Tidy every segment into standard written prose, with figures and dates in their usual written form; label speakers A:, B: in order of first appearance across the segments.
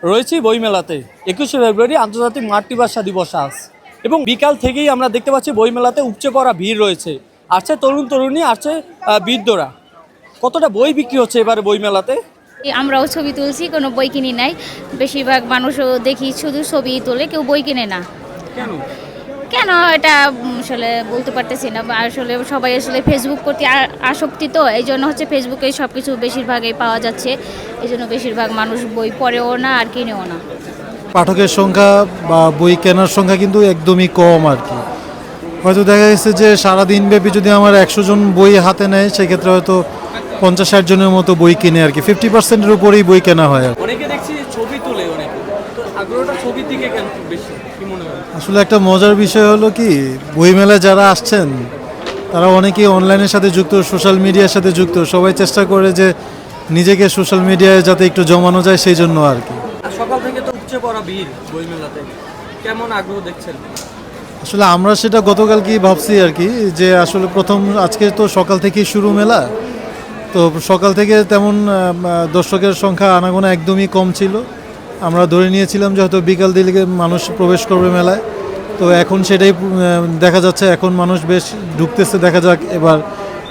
A: রয়েছি বইমেলাতে। 21শে ফেব্রুয়ারি আন্তর্জাতিক মাতৃভাষা দিবস আজ, এবং বিকাল থেকেই আমরা দেখতে পাচ্ছি বইমেলাতে উপচে পড়া ভিড় রয়েছে। আসছে তরুণ তরুণী, আসছে বৃদ্ধরা। কতটা বই বিক্রি হচ্ছে এবারে বইমেলাতে?
B: আমরাও ছবি তুলছি, কোনো বই কিনি নাই। বেশিরভাগ মানুষও দেখি শুধু ছবি তোলে, কেউ বই কিনে না।
A: কেন?
B: কেন এটা আসলে বলতে পারতেছি না। আসলে সবাই আসলে ফেসবুক প্রতি আসক্তি, তো এই জন্য হচ্ছে ফেসবুকে সব কিছু বেশিরভাগই পাওয়া যাচ্ছে। এই জন্য বেশিরভাগ মানুষ বই পড়েও না আর কিনেও না।
C: পাঠকের সংখ্যা বা বই কেনার সংখ্যা কিন্তু একদমই কম আর কি। হয়তো দেখা গেছে যে সারাদিন ব্যাপী যদি আমার 100 জন বই হাতে নেয়, সেক্ষেত্রে হয়তো 50-60 জনের মতো বই কিনে আর কি। 50%-এর উপরেই বই কেনা হয় আর কি।
A: অনেকে দেখছি ছবি তোলে, অনেকে তো আগ্রহটা ছবির দিকে কেন বেশি, কি মনে হয়?
C: আসলে একটা মজার বিষয় হলো কি, বইমেলায় যারা আসছেন তারা অনেকেই অনলাইনের সাথে যুক্ত, সোশ্যাল মিডিয়ার সাথে যুক্ত। সবাই চেষ্টা করে যে নিজেকে সোশ্যাল মিডিয়ায় যাতে একটু জমানো যায়, সেই জন্য আর কি।
A: সকাল থেকে তো উপচে পড়া ভিড় বইমেলাতে, কেমন আগ্রহ দেখছেন?
C: আসলে আমরা সেটা গতকালকেই ভাবছি আর কি, যে আসলে আজকে তো সকাল থেকেই শুরু মেলা, তো সকাল থেকে তেমন দর্শকের সংখ্যা আনাগোনা একদমই কম ছিল। আমরা ধরে নিয়েছিলাম যে হয়তো বিকাল দিকে মানুষ প্রবেশ করবে মেলায়, তো এখন সেটাই দেখা যাচ্ছে। এখন মানুষ বেশ ঢুকতেছে, দেখা যাক এবার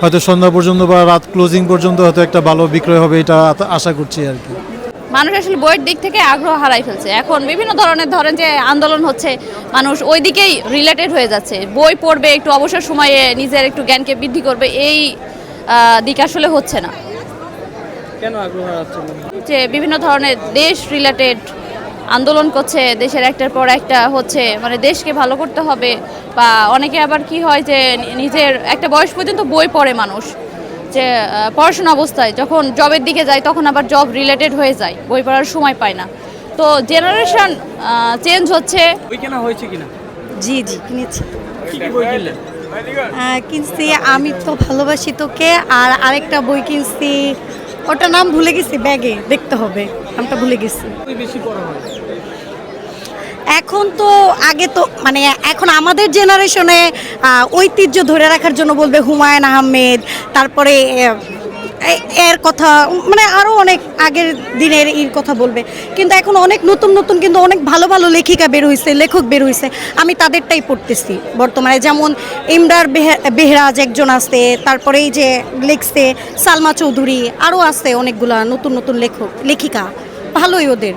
C: হয়তো সন্ধ্যা পর্যন্ত বা রাত ক্লোজিং পর্যন্ত হয়তো একটা ভালো বিক্রয় হবে, এটা আশা করছি আর কি।
D: মানুষ আসলে বইয়ের দিক থেকে আগ্রহ হারাই ফেলছে। এখন বিভিন্ন ধরেন যে আন্দোলন হচ্ছে, মানুষ ওই দিকেই রিলেটেড হয়ে যাচ্ছে। বই পড়বে, একটু অবসর সময়ে নিজের একটু জ্ঞানকে বৃদ্ধি করবে, এই দিক আসলে হচ্ছে না।
A: কেন আগ্রহ হারাচ্ছে?
D: যে বিভিন্ন ধরনের দেশ রিলেটেড আন্দোলন করছে, দেশের একটার পর একটা হচ্ছে, মানে দেশকে ভালো করতে হবে। বা অনেকে আবার কি হয় যে নিজের একটা বয়স পর্যন্ত বই পড়ে মানুষ, যে পড়াশোনা অবস্থায় যখন জবের দিকে যায় তখন আবার জব রিলেটেড হয়ে যায়, বই পড়ার সময় পায় না। তো জেনারেশন চেঞ্জ হচ্ছে।
A: বই কেনা হয়েছে কিনা?
E: জি জি কিনেছি।
A: কি কি বই কিনলেন?
E: কিনছি আমি তো ভালোবাসি তোকে, আর আরেকটা বই কিনছি, ওটার নাম ভুলে গেছি, ব্যাগে দেখতে হবে, নামটা ভুলে গেছি।
A: বই বেশি পড়া হয়
E: এখন তো আগে তো মানে এখন আমাদের জেনারেশনে ঐতিহ্য ধরে রাখার জন্য বলবে হুমায়ুন আহমেদ, তারপরে এর কথা, মানে আরও অনেক আগের দিনের এর কথা বলবে। কিন্তু এখন অনেক নতুন নতুন কিন্তু অনেক ভালো ভালো লেখিকা বের হয়েছে, লেখক বের হয়েছে, আমি তাদেরটাই পড়তেছি বর্তমানে। যেমন ইমরার বেহরাজ একজন আছে, তারপরে এই যে লেখছে সালমা চৌধুরী, আরও আছে অনেকগুলা নতুন নতুন লেখক লেখিকা, ভালোই ওদের।